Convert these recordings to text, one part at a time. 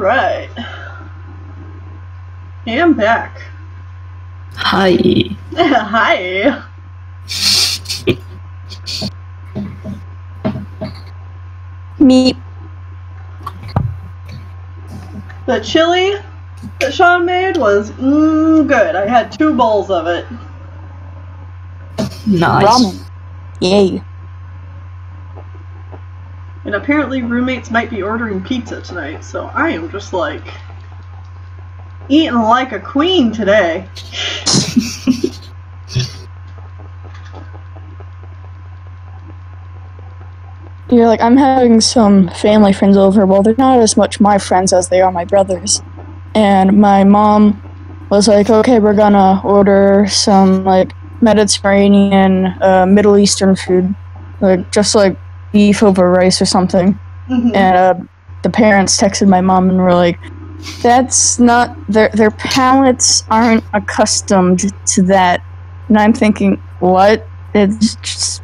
Alright. I'm back. Hi. Hi. Meep. The chili that Sean made was good. I had 2 bowls of it. Nice. Ramen. Yay. And apparently roommates might be ordering pizza tonight, so I am just like eating like a queen today. You're like, I'm having some family friends over. Well, they're not as much my friends as they are my brothers. And my mom was like, okay, we're gonna order some, like, Mediterranean, Middle Eastern food. Like, just like beef over rice or something. Mm-hmm. And the parents texted my mom and were like, that's not, their palates aren't accustomed to that. And I'm thinking, what? It's just...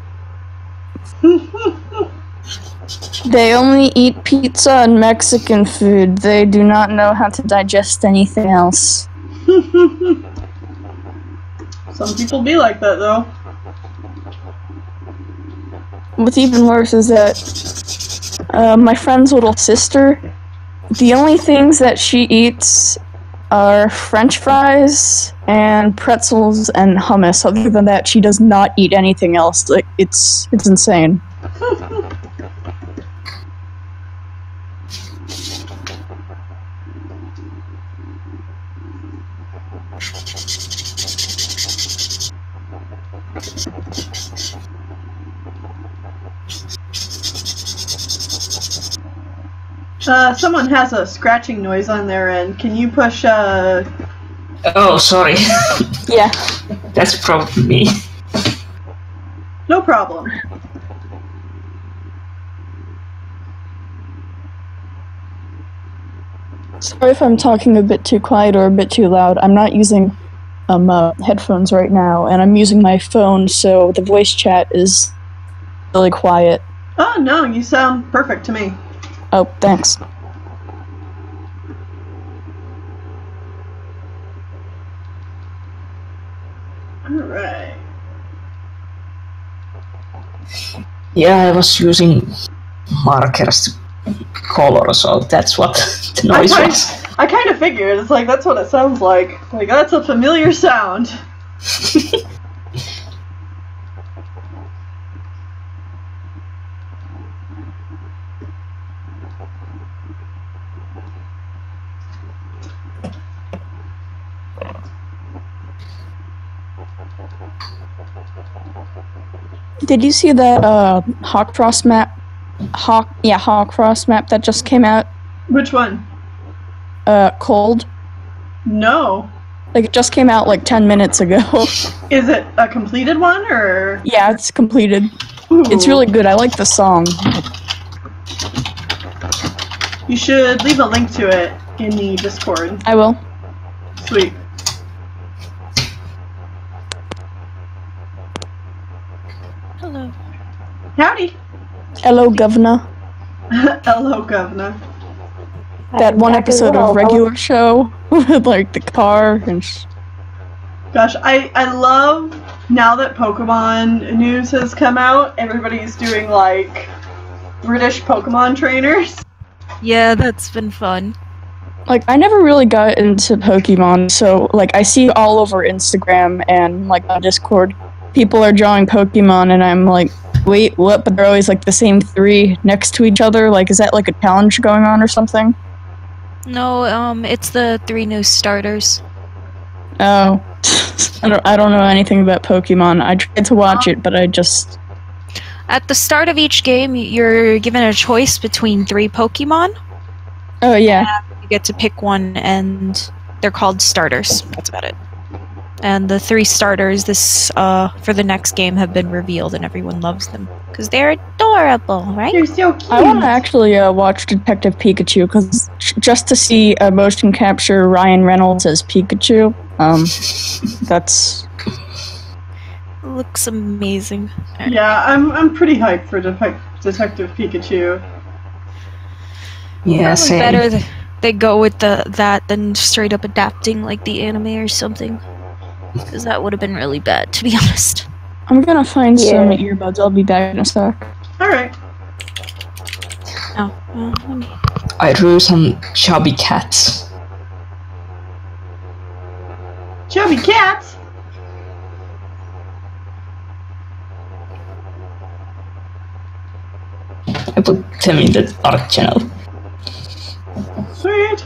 They only eat pizza and Mexican food. They do not know how to digest anything else. Some people be like that, though. What's even worse is that my friend's little sister, the only things that she eats are French fries and pretzels and hummus. Other than that, she does not eat anything else. Like, it's insane. Someone has a scratching noise on their end. Can you push, Oh, sorry. Yeah. That's probably me. No problem. Sorry if I'm talking a bit too quiet or a bit too loud. I'm not using headphones right now, and I'm using my phone, so the voice chat is really quiet. Oh, no, you sound perfect to me. Oh, thanks. Alright. Yeah, I was using markers to color, so that's what the noise was. I kind of figured. It's like, that's what it sounds like. Like, that's a familiar sound. Did you see that Hawkfrost map? Hawkfrost map that just came out? Which one? Cold. No. Like, it just came out like 10 minutes ago. Is it a completed one, or? Yeah, it's completed. Ooh. It's really good. I like the song. You should leave a link to it in the Discord. I will. Sweet. Hello. Howdy. Hello, Governor. Hello, Governor. That one episode of Regular Show with, like, the car and... Gosh, I love, now that Pokemon news has come out, everybody's doing, like, British Pokemon trainers. Yeah, that's been fun. Like, I never really got into Pokemon, so, like, I see all over Instagram and, like, on Discord, people are drawing Pokemon, and I'm like, wait, what? But they're always, like, the same 3 next to each other? Like, is that, like, a challenge going on or something? No, it's the 3 new starters. Oh. I don't know anything about Pokemon. I tried to watch it, but I just... At the start of each game, you're given a choice between 3 Pokemon. Oh, yeah. You get to pick one, and they're called starters. That's about it. And the 3 starters for the next game have been revealed, and everyone loves them. Because they're adorable, right? You're so cute. I want to actually watch Detective Pikachu, because just to see motion capture Ryan Reynolds as Pikachu, that's... Looks amazing. Yeah, I'm pretty hyped for Detective Pikachu. Yeah, Probably same. they go with that than straight up adapting like the anime or something. Because that would have been really bad, to be honest. I'm gonna find some earbuds. I'll be back in a sec. Alright. Oh, let me... I drew some chubby cats. Chubby cats? I put them in the art channel. Sweet.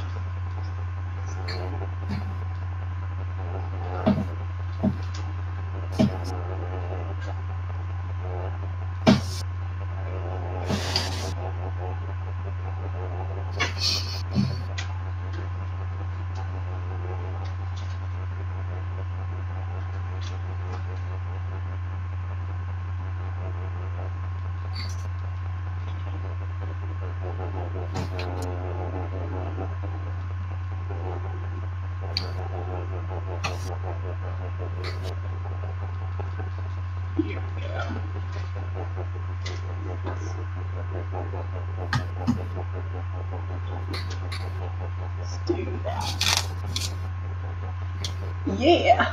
Here we go. Let's do that. Yeah.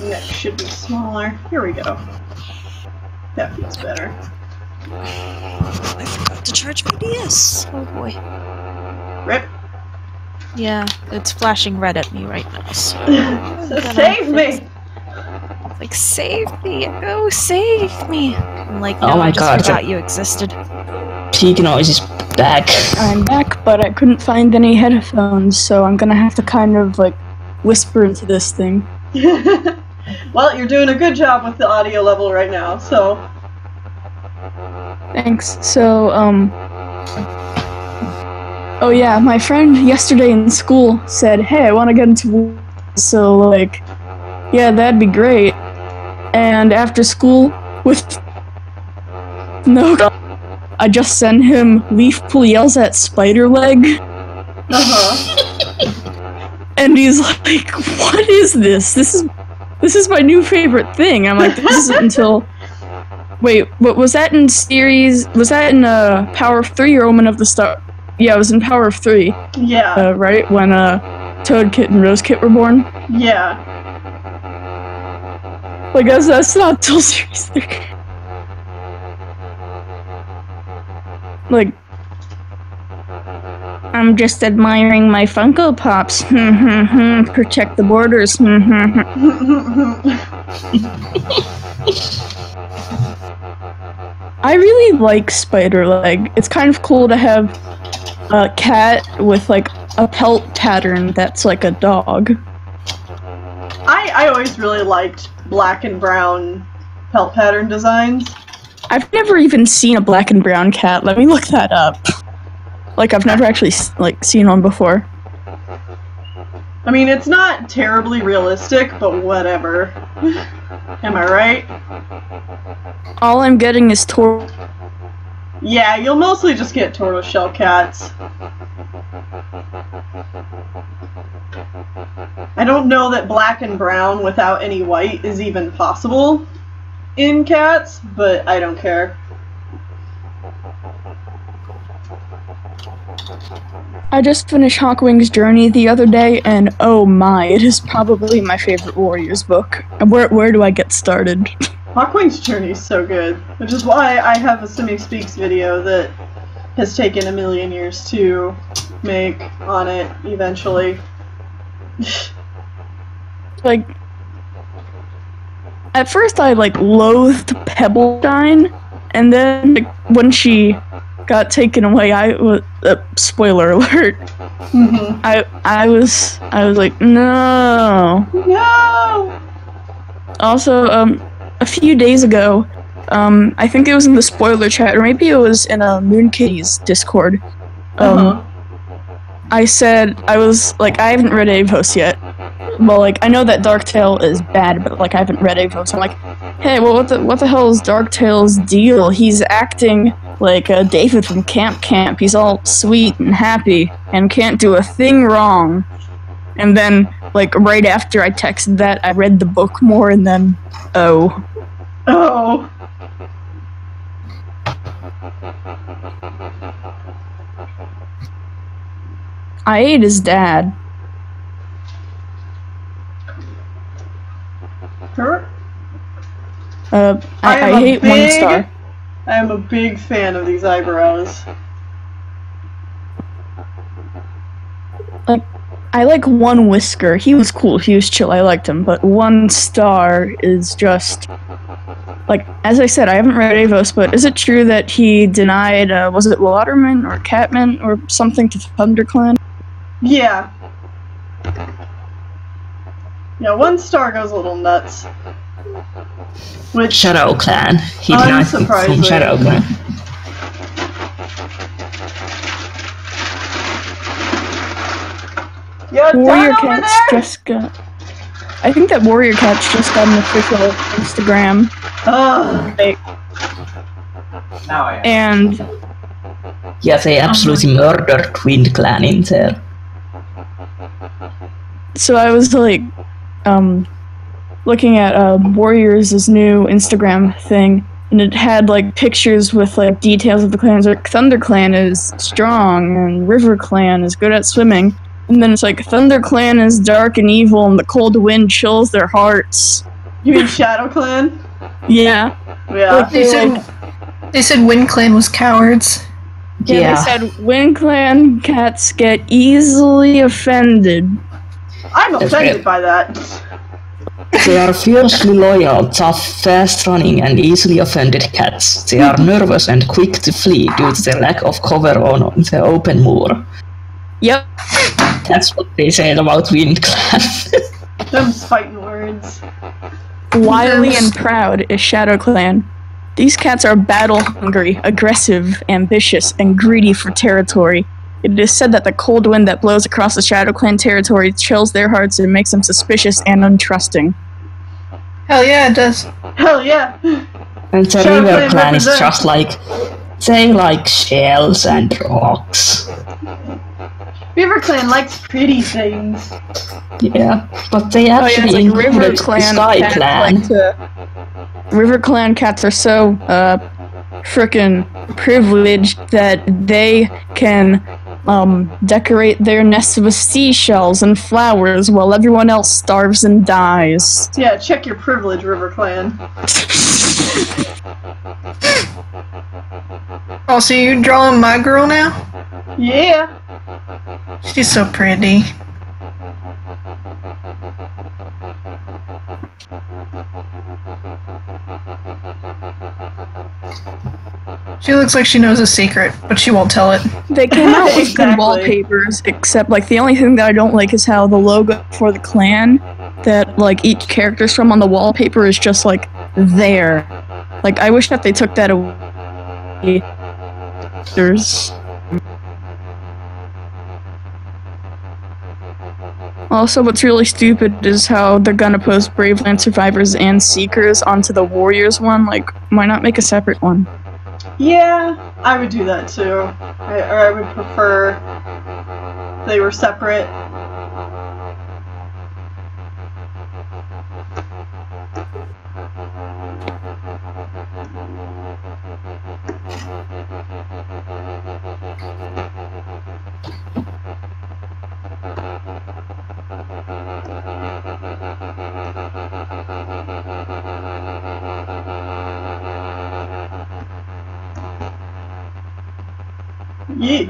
Neck should be smaller. Here we go. That feels better. I forgot to charge my DS. Oh boy. Rip. Yeah, it's flashing red at me right now. So, So save me! like, save me! Oh, save me! I'm like, no, Oh my I just God, forgot you existed. Peak Noise is back. I'm back, but I couldn't find any headphones, so I'm gonna have to kind of like whisper into this thing. Well, you're doing a good job with the audio level right now, so... Thanks. So, oh yeah, my friend yesterday in school said, hey, I want to get into war. So, like, yeah, that'd be great. And after school, with no, I just sent him Leaf Pool yells at Spider Leg. Uh-huh. And he's like, what is this? This is my new favorite thing. I'm like, this isn't until... Wait, what was that in series? Was that in Power of 3 or Omen of the Star? Yeah, it was in Power of 3. Yeah. Right? When Toadkit and Rosekit were born? Yeah. Like, that's not till series 3. Like, I'm just admiring my Funko Pops. Protect the borders. I really like Spider Leg. It's kind of cool to have a cat with like a pelt pattern that's like a dog. I always really liked black and brown pelt pattern designs. I've never even seen a black and brown cat. Let me look that up. Like, I've never actually like seen one before. I mean, it's not terribly realistic, but whatever. Am I right? All I'm getting is Yeah, you'll mostly just get tortoiseshell cats. I don't know that black and brown without any white is even possible in cats, but I don't care. I just finished Hawkwing's Journey the other day, and oh my, it is probably my favorite Warriors book. Where do I get started? Hawkwing's Journey is so good, which is why I have a Simi Speaks video that has taken a million years to make on it eventually. Like, at first I like loathed Pebbleshine, and then like, when she got taken away, I was spoiler alert. Mm-hmm. I was like, no. No. Also, a few days ago, I think it was in the spoiler chat, or maybe it was in a Moonkitties Discord. I said, I was like, I haven't read Avos yet. Well, like, I know that Darktail is bad, but like, I haven't read Avos. I'm like, hey, well, what the hell is Darktail's deal? He's acting like David from Camp. He's all sweet and happy and can't do a thing wrong. And then, like, right after I texted that, I read the book more, and then, oh. Oh. I ate his dad. Her? I hate one star. I am a big fan of these eyebrows. I like one whisker. He was cool. He was chill. I liked him. But one star is just... Like, as I said, I haven't read Avos, but is it true that he denied, was it Waterman or Catman or something to ThunderClan? Yeah. Yeah, one star goes a little nuts. Which... Shadow Clan. He denied from Shadow Clan. Warrior Cat's just got... I think that Warrior Cat's just got an official Instagram. And... Yeah, they absolutely murdered Wind Clan in there. So I was like, looking at Warriors' new Instagram thing, and it had like pictures with like details of the clans. Like ThunderClan is strong, and River Clan is good at swimming. And then it's like, ThunderClan is dark and evil, and the cold wind chills their hearts. You mean Shadow Clan? Yeah. Yeah. Like, they said Wind Clan was cowards. Yeah, they said Wind Clan cats get easily offended. I'm offended by that. They are fiercely loyal, tough, fast-running, and easily offended cats. They are nervous and quick to flee due to their lack of cover on the open moor. Yep. That's what they said about Wind Clan. Them's fighting words. Wily and proud is Shadow Clan. These cats are battle-hungry, aggressive, ambitious, and greedy for territory. It is said that the cold wind that blows across the Shadow Clan territory chills their hearts and makes them suspicious and untrusting. Hell yeah, it does. Hell yeah. And the Shadow River Clan Clan is represents. just like... They like shells and rocks. River Clan likes pretty things. Yeah, but they actually it's like River included Clan Sky cats Clan. like to- River Clan cats are so frickin' privileged that they can decorate their nests with seashells and flowers while everyone else starves and dies. Yeah, check your privilege, River Clan. Oh, so you drawing my girl now? Yeah. She's so pretty. She looks like she knows a secret, but she won't tell it. They came out with Exactly. good wallpapers, except like the only thing that I don't like is how the logo for the clan that like each character's from on the wallpaper is just like there. Like I wish that they took that away. There's also what's really stupid is how they're gonna post Braveland Survivors and Seekers onto the Warriors one. Like, why not make a separate one? Yeah, I would do that too. Or I would prefer they were separate. Yeet.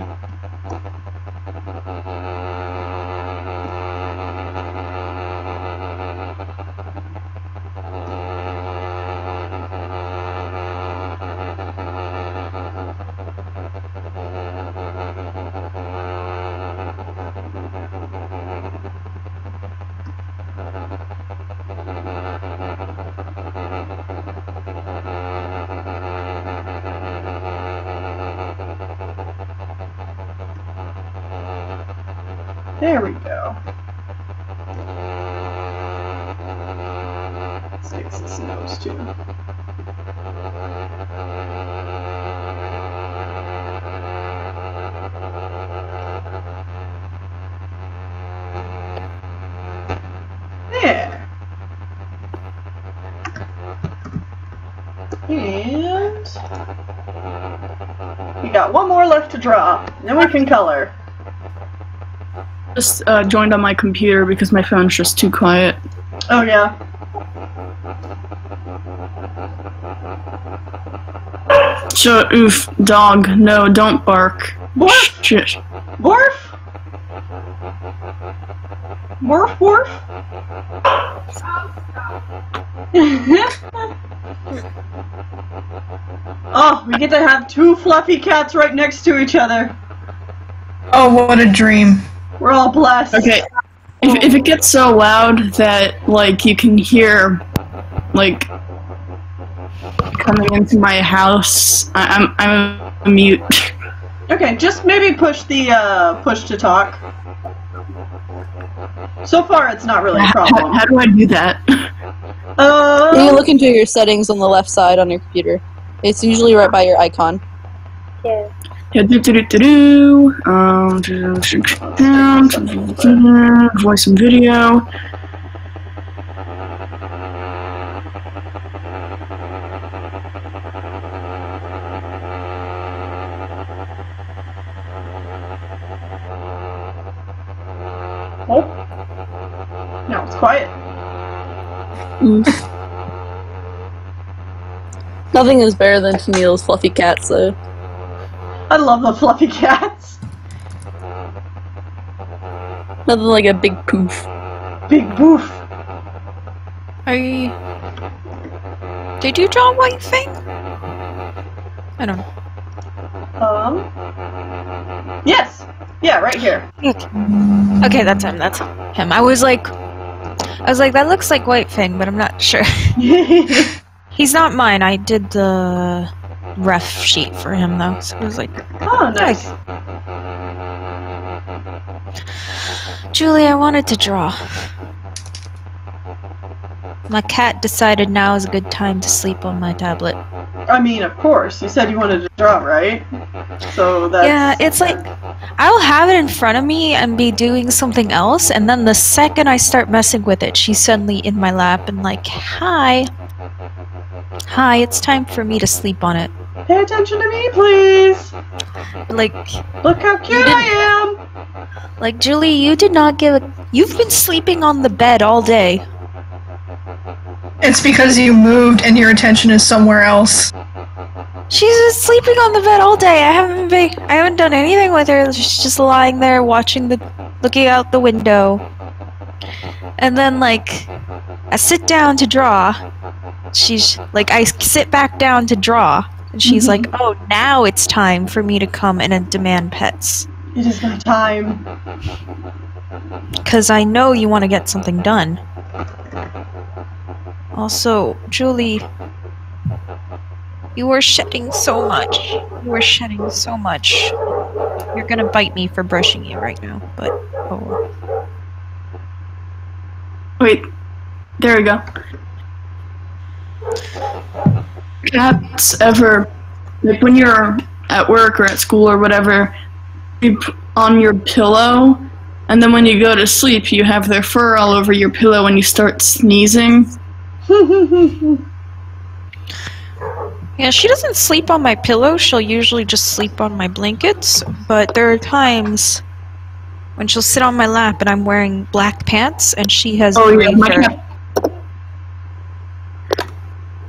There we go. Let's fix this nose too. We got one more left to draw. Then we can color. Just joined on my computer because my phone's just too quiet. Oh yeah. So, oof, dog, no, don't bark. Morph! Shit. Morph! Morph, morph! Oh, we get to have two fluffy cats right next to each other. Oh, what a dream. We're all blessed. Okay, if it gets so loud that, like, you can hear, like, coming into my house, I'm a mute. Okay, just maybe push the, push to talk. So far, it's not really a problem. How do I do that? You can look into your settings on the left side on your computer. It's usually right by your icon. Yeah. Voice and video. Oh. No, it's quiet. Nothing is better than Camille's fluffy cats, though. I love the fluffy cats. Nothing like a big poof. Big boof. Did you draw White Fang? I don't know. Yes. Yeah, right here. Okay, that's him. That's him. I was like, that looks like White Fang, but I'm not sure. He's not mine. I did the ref sheet for him though, so it was like, Oh, nice. Julie, I wanted to draw. My cat decided now is a good time to sleep on my tablet. I mean, of course. You said you wanted to draw, right? So that's... Yeah, it's like, I'll have it in front of me and be doing something else, and then the second I start messing with it, she's suddenly in my lap and like, Hi, it's time for me to sleep on it. Pay attention to me, please. Like, Look how cute I am. like, Julie, you did not give a... You've been sleeping on the bed all day. It's because you moved and your attention is somewhere else. She's been sleeping on the bed all day. I haven't done anything with her. She's just lying there looking out the window. And then, like, I sit down to draw. She's like, I sit back down to draw. And she's like, oh, now it's time for me to come and demand pets. It is my time. Because I know you want to get something done. Also, Julie, you were shedding so much. You're gonna bite me for brushing you right now, but oh. Wait, there we go. Cats ever, like when you're at work or at school or whatever, you on your pillow, and then when you go to sleep, you have their fur all over your pillow and you start sneezing. Yeah, she doesn't sleep on my pillow. She'll usually just sleep on my blankets, but there are times when she'll sit on my lap and I'm wearing black pants and she has green fur.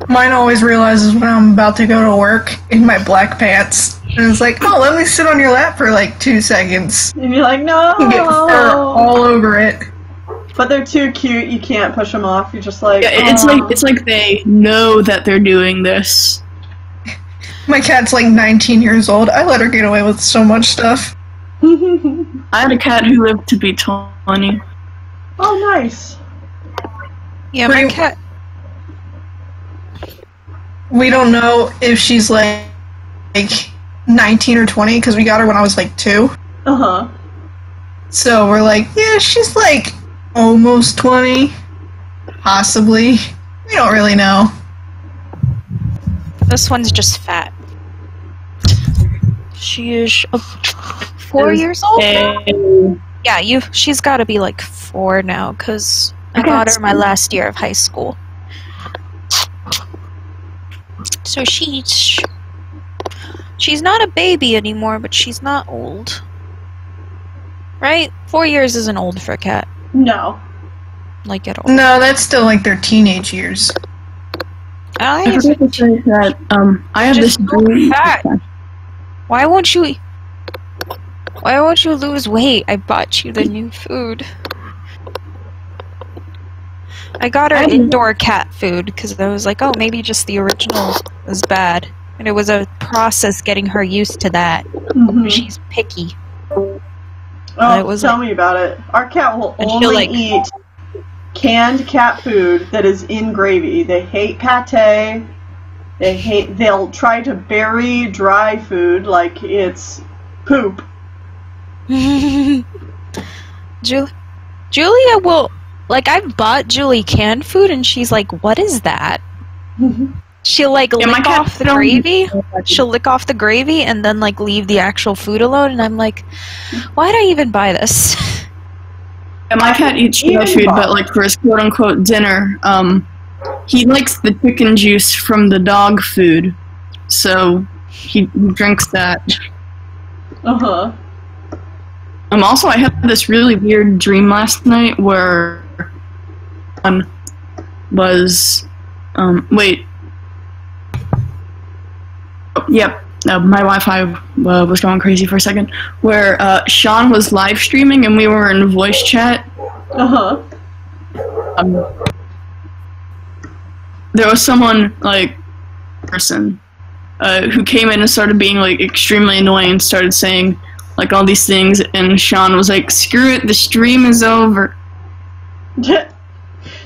Mine always realizes when I'm about to go to work in my black pants. And it's like, oh, let me sit on your lap for like 2 seconds. And you're like, no. You get fur all over it. But they're too cute. You can't push them off. You're just like, Yeah, it's like they know that they're doing this. My cat's like 19 years old. I let her get away with so much stuff. I had a cat who lived to be 20. Oh, nice. Yeah, my cat. We don't know if she's like 19 or 20 because we got her when I was like 2. Uh-huh. So we're like, yeah, she's like almost 20. Possibly. We don't really know. This one's just fat. She is 4 years old now? Yeah, she's gotta be like 4 now, because I got her my last year of high school. She's not a baby anymore, but she's not old. Right? 4 years isn't old for a cat. No. Like, at all. No, that's still like their teenage years. I forgot to say that I have this Just dream. fat. Why won't you lose weight? I bought you the new food. I got her indoor cat food because I was like, oh, maybe just the original was bad. And it was a process getting her used to that. Mm-hmm. She's picky. Oh, Tell me about it. Our cat will And only eat canned cat food that is in gravy. They hate pate. They'll try to bury dry food like it's poop. Julia will, like, I've bought Julie canned food and she's like, what is that? She'll like lick off the gravy. She'll lick off the gravy and then like leave the actual food alone, and I'm like, why'd I even buy this? And my cat eats dry food, but like for his quote unquote dinner, he likes the chicken juice from the dog food, so he drinks that. Uh-huh. Also, I had this really weird dream last night where was my Wi-Fi was going crazy for a second. Where Sean was live streaming and we were in voice chat. Uh-huh. There was someone person who came in and started being like extremely annoying and started saying like all these things, and Sean was like, "Screw it, the stream is over."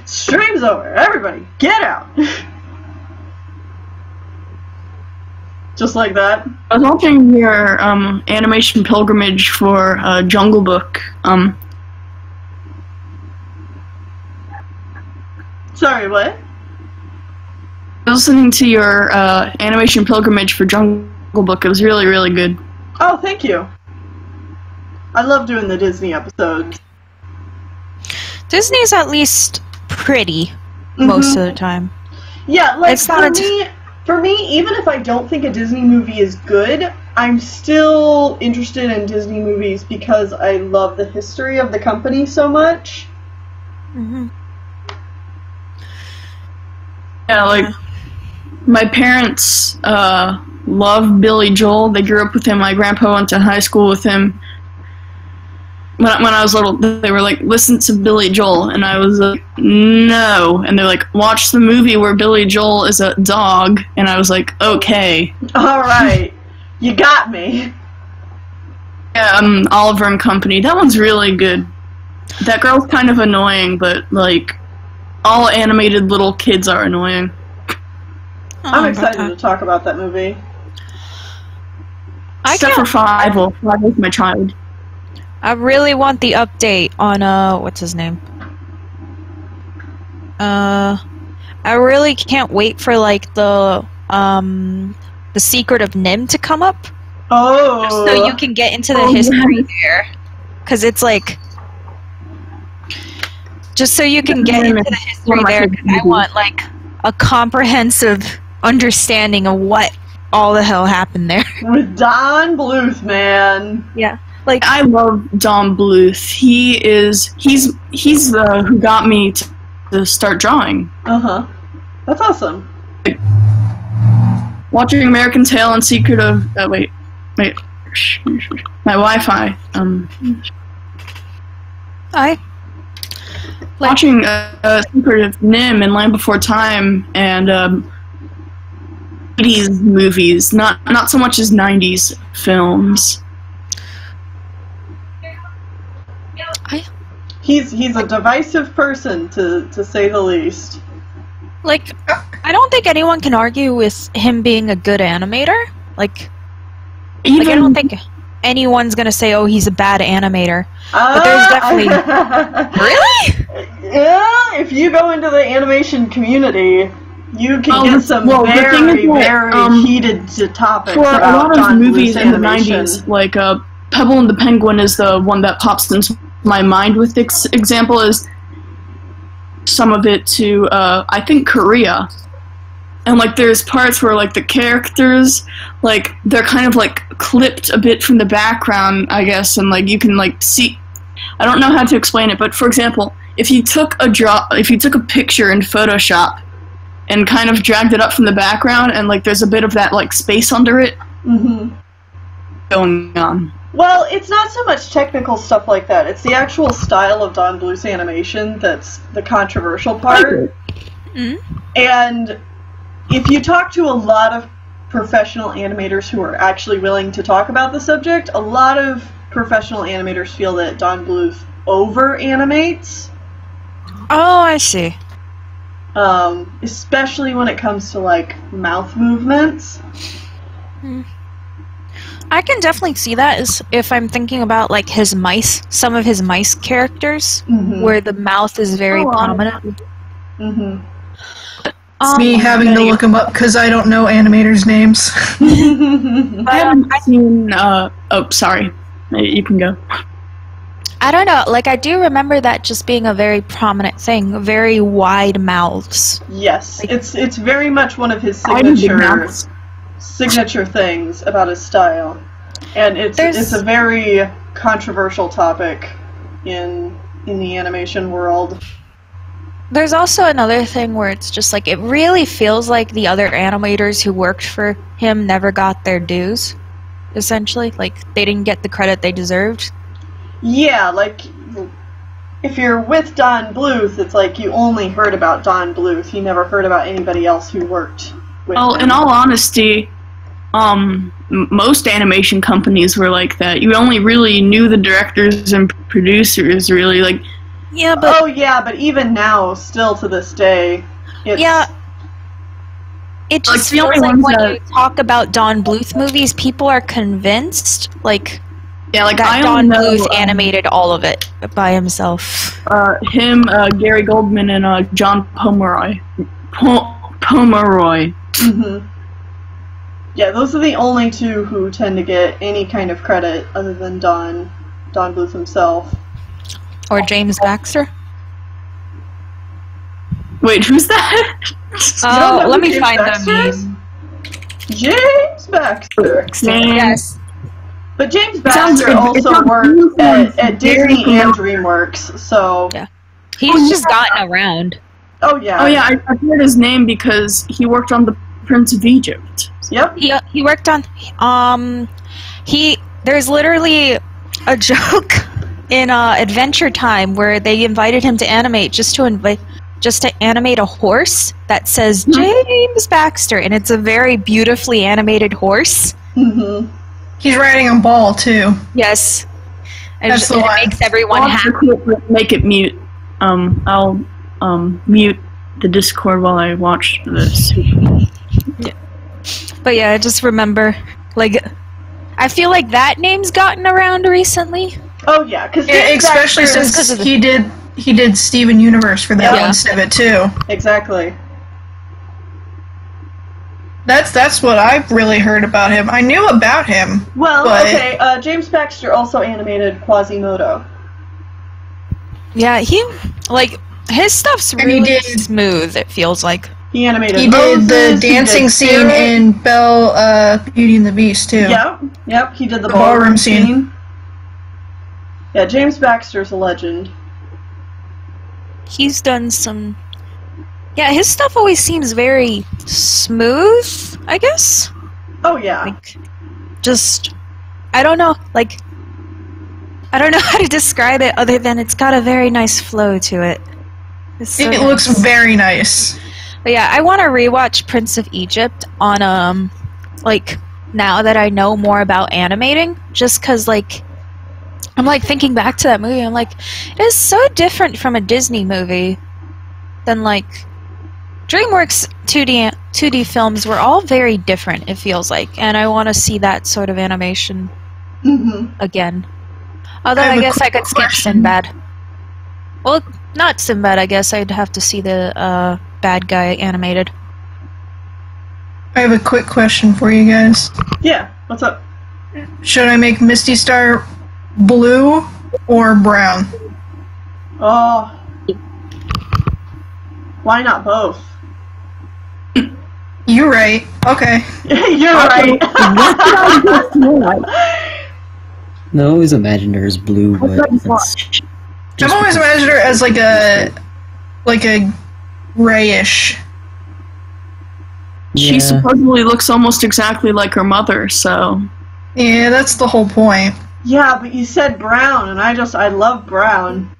Stream's over. Everybody, get out. Just like that. I was watching your animation pilgrimage for Jungle Book. Sorry, what? I was listening to your animation pilgrimage for Jungle Book. It was really, really good. Oh, thank you. I love doing the Disney episodes. Disney's at least pretty most of the time. Yeah, like It's not for me, even if I don't think a Disney movie is good, I'm still interested in Disney movies because I love the history of the company so much. Mm-hmm. Yeah, like my parents love Billy Joel. They grew up with him. My grandpa went to high school with him. When I was little, they were like, listen to Billy Joel, and I was like, no. And they're like, watch the movie where Billy Joel is a dog, and I was like, okay. Alright, you got me. Yeah, Oliver and Company. That one's really good. That girl's kind of annoying, but like, all animated little kids are annoying. I'm excited to talk about that movie. Except for Five. Well, Five is my child. I really want the update on what's his name? I really can't wait for like the Secret of Nim to come up. Oh. So you can get into the history there, because it's like just so you can get into the history there. Cause I want like a comprehensive understanding of what all the hell happened there. With Don Bluth, man. Yeah. Like, I love Don Bluth. He's the who got me to start drawing. Uh-huh. That's awesome. Watching American Tail and Secret of wait. My Wi-Fi. Watching Secret of Nim and Land Before Time and 80s movies, not so much as 90s films. He's a divisive person, to say the least. Like, I don't think anyone can argue with him being a good animator. Like I don't think anyone's gonna say, "Oh, he's a bad animator." But there's definitely really. Yeah, if you go into the animation community, you can get some very heated topics for about a lot of Don movies Bluth's in the animation. 90s. Like Pebble and the Penguin is the one that pops into my mind with this example. Is some of it to I think Korea. and like there's parts where like the characters like they're kind of like clipped a bit from the background, I guess, and like you can like see. I don't know how to explain it, but for example, if you took a picture in Photoshop and kind of dragged it up from the background, and like there's a bit of that like space under it going on. Well, it's not so much technical stuff like that. It's the actual style of Don Bluth's animation that's the controversial part. And if you talk to a lot of professional animators who are actually willing to talk about the subject, a lot of professional animators feel that Don Bluth over-animates. Oh, I see. Especially when it comes to, like, mouth movements. I can definitely see that as if I'm thinking about, like, his mice, some of his mice characters, where the mouth is very prominent. It's me having to look them up because I don't know animators' names. I haven't seen. Oh, sorry. You can go. I don't know. Like, I do remember that just being a very prominent thing. Very wide mouths. Yes, Like, it's very much one of his signature things about his style, and it's a very controversial topic in the animation world. There's also another thing where it's just like it really feels like the other animators who worked for him never got their dues. Essentially, like they didn't get the credit they deserved. Yeah, like if you're with Don Bluth, it's like you only heard about Don Bluth. You never heard about anybody else who worked with him. In all honesty, most animation companies were like that. You only really knew the directors and producers, really. Like, yeah, but oh yeah, but even now, still to this day, it's, it just the feels only like ones when that- you talk about Don Bluth movies, people are convinced like like that I Don only know Bluth animated all of it by himself. him, Gary Goldman, and John Pomeroy. Pomeroy. Yeah, those are the only two who tend to get any kind of credit other than Don Bluth himself. Or James Baxter. Wait, who's that? Oh, let me James find Baxter the is? name. James Baxter. Yes. But James sounds Baxter good. It also sounds worked at very Disney familiar. and DreamWorks, so... Yeah. He's just gotten around. Oh, yeah. Oh yeah, I've heard his name because he worked on The Prince of Egypt. Yep. He worked on there's literally a joke in Adventure Time where they invited him to animate just to animate a horse that says James Baxter, and it's a very beautifully animated horse. He's riding a ball, too. Yes. And That's the it one. makes everyone happy. Make it mute. I'll mute the Discord while I watch this. But yeah, I just remember, like, I feel like that name's gotten around recently. Oh, yeah, because Yeah, especially since he did Steven Universe for that one of it, too. Exactly. That's what I've really heard about him. I knew about him. Well, but okay, James Baxter also animated Quasimodo. Yeah, his stuff's And he really did- smooth, it feels like. He animated he did the Moses, he dancing did scene Spirit. in Belle, Beauty and the Beast, too. Yep, he did the The ballroom ballroom scene. scene. Yeah, James Baxter's a legend. He's done some... Yeah, his stuff always seems very smooth, I guess? Oh, yeah. Like, just... I don't know, like... I don't know how to describe it other than it's got a very nice flow to it. It's so It nice. looks very nice. But yeah, I want to rewatch Prince of Egypt on, like, now that I know more about animating, just because, like, I'm, like, thinking back to that movie, I'm like, it is so different from a Disney movie than, like, DreamWorks 2D films were all very different, it feels like, and I want to see that sort of animation again. Although I have I a guess I quick could skip question. Sinbad. Well, not Sinbad, I guess I'd have to see the, bad guy animated. I have a quick question for you guys. Yeah, what's up? Should I make Misty Star blue or brown? Oh. Why not both? You're right. Okay. You're right. I always imagined her as blue, but that's I've always imagined her as like a grayish. She supposedly looks almost exactly like her mother, so... Yeah, that's the whole point. Yeah, but you said brown, and I love brown.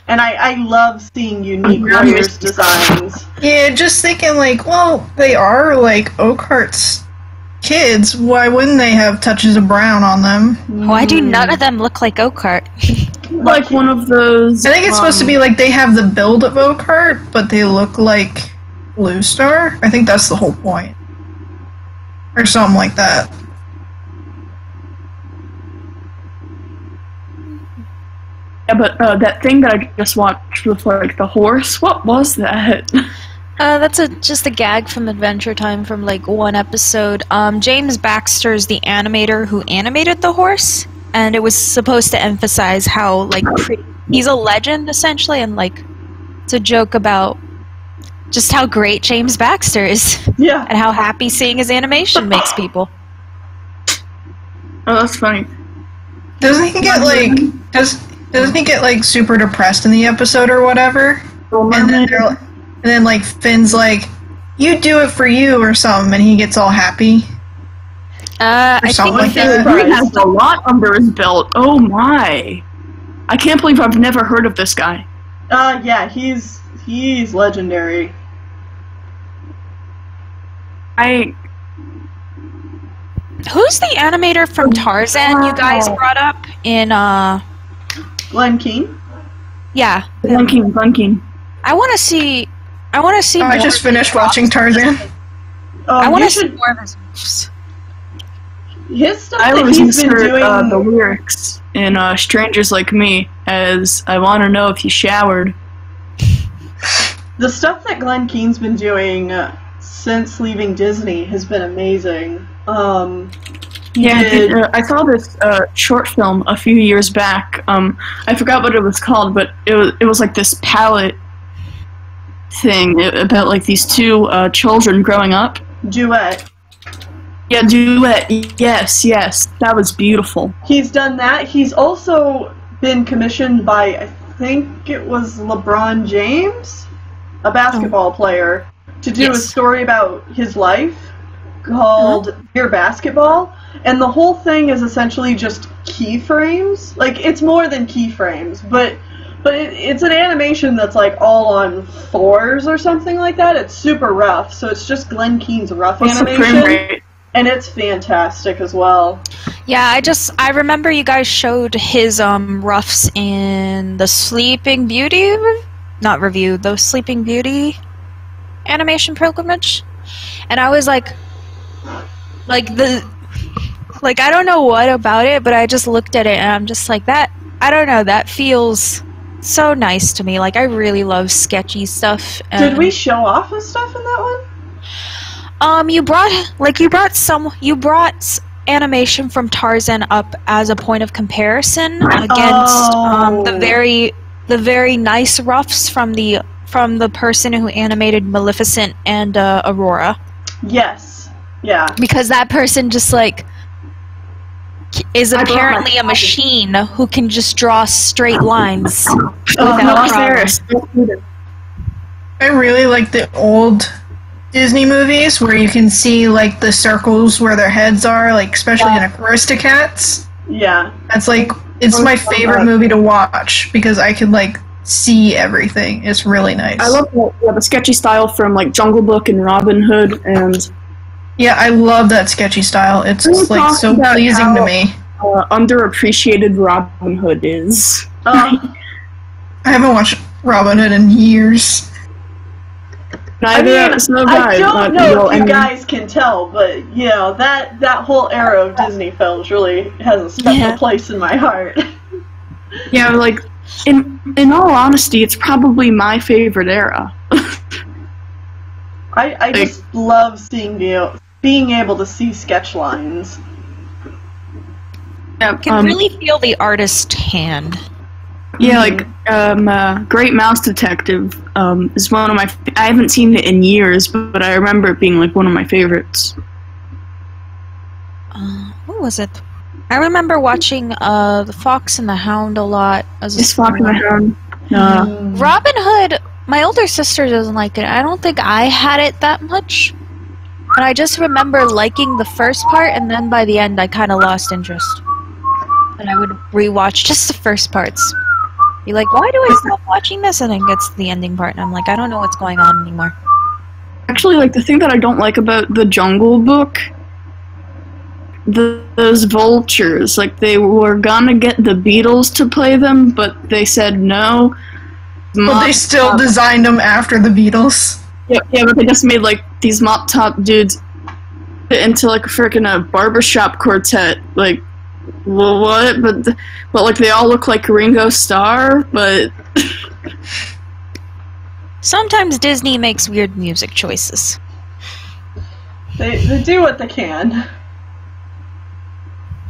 And I love seeing unique warriors designs. Yeah, just thinking like, well, they are like Oakheart's kids. Why wouldn't they have touches of brown on them? Why do none of them look like Oakhart? Like one of those... I think it's supposed to be like they have the build of Oakhart, but they look like Blue Star. I think that's the whole point. Or something like that. Yeah, but that thing that I just watched with like the horse, what was that? That's just a gag from Adventure Time from like one episode. James Baxter's the animator who animated the horse, and it was supposed to emphasize how like he's a legend essentially, and like it's a joke about just how great James Baxter is. Yeah. And how happy seeing his animation makes people. Oh, that's funny. Doesn't he get like doesn't he get like super depressed in the episode or whatever? And then like Finn's like, "You do it for you" or something, and he gets all happy. I think like that. He has a lot under his belt. Oh my! I can't believe I've never heard of this guy. Yeah, he's legendary. Who's the animator from Tarzan you guys brought up in Glenn Keane? Yeah. Glenn Keane. I want to see Oh, I just finished watching Tarzan. I want to see more of his moves. His stuff I that always he's been insert doing. the lyrics in Strangers Like Me as I want to know if you showered. The stuff that Glenn Keane's been doing since leaving Disney has been amazing. I saw this short film a few years back. I forgot what it was called, but it was like this palette thing about like these two children growing up. Duet. Yeah, duet. Yes, that was beautiful. He's done that. He's also been commissioned by, I think it was LeBron James, a basketball player, to do a story about his life called Dear Basketball. And the whole thing is essentially just keyframes. Like, it's more than keyframes, but it's an animation that's like all on fours or something like that. It's super rough, so it's just Glenn Keane's rough animation. And it's fantastic as well. Yeah, I remember you guys showed his roughs in the Sleeping Beauty the Sleeping Beauty animation pilgrimage. And I was like I don't know what about it, but I just looked at it and I'm just like, that, I don't know, that feels so nice to me. Like, I really love sketchy stuff. Did we show off his stuff in that one? You brought animation from Tarzan up as a point of comparison against the very nice roughs from the person who animated Maleficent and Aurora. Yes. Yeah. Because that person just like is apparently a machine who can just draw straight lines without problem. I really like the old Disney movies where you can see like the circles where their heads are, like especially in Aristocats. Yeah. That's like, it's my favorite movie to watch because I can like see everything. It's really nice. I love the sketchy style from like Jungle Book and Robin Hood, and yeah, I love that sketchy style. It's like so pleasing to me. Underappreciated Robin Hood is. I haven't watched Robin Hood in years. I don't know if you guys can tell, but you know that whole era of Disney films really has a special place in my heart. Yeah, like in all honesty, it's probably my favorite era. I just love being able to see sketch lines. You can really feel the artist's hand. Yeah, like Great Mouse Detective is one of my. I haven't seen it in years, but I remember it being like one of my favorites. What was it? I remember watching The Fox and the Hound a lot as a It's Fox and the Hound. Robin Hood. My older sister doesn't like it. I don't think I had it that much. But I just remember liking the first part, and then by the end, I kind of lost interest. And I would rewatch just the first parts. Be like, why do I stop watching this? And then gets to the ending part, and I'm like, I don't know what's going on anymore. Actually, like, the thing that I don't like about the Jungle Book, those vultures, like, they were gonna get the Beatles to play them, but they said no. But they still designed them after the Beatles. Yeah, but they just made, like, these mop-top dudes into, like, a frickin' barbershop quartet. Like, well, what? But, like, they all look like Ringo Starr, but... Sometimes Disney makes weird music choices. They do what they can.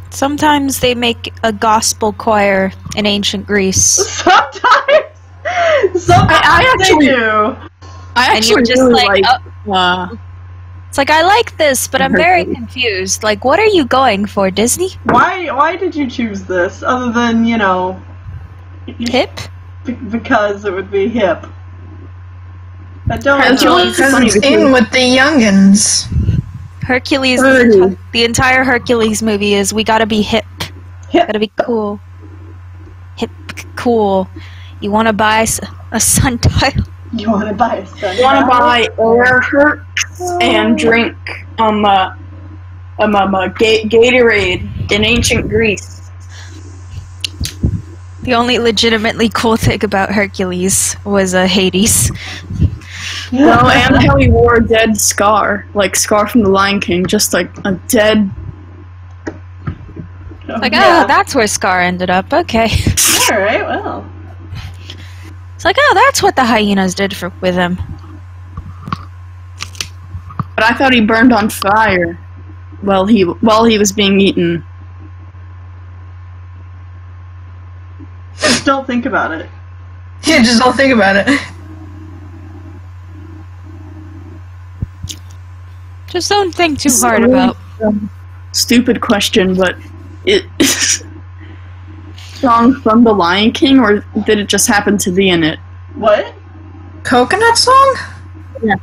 Sometimes they make a gospel choir in ancient Greece. Sometimes I actually do. I and you're actually just really like, it's like, I like this, but I'm very confused. Like, what are you going for, Disney? Why did you choose this, other than, you know... Hip? Because it would be hip. I don't know. Because it's in with the youngins. Hercules, the entire Hercules movie is, we gotta be hip. Gotta be cool. Hip, cool. You wanna buy a sundial? You wanna buy a sundial? You wanna buy Airherx and drink Gatorade in ancient Greece. The only legitimately cool thing about Hercules was Hades. Well, and how he wore a dead Scar, like Scar from the Lion King, just like a dead... Like, oh, that's where Scar ended up, okay. Alright, well. It's like, oh, that's what the hyenas did with him. But I thought he burned on fire while he was being eaten. Just don't think about it. Yeah, just don't think about it. Just don't think too hard about. Stupid question, but it song from The Lion King, or did it just happen to be in it? What? Coconut song? Yeah.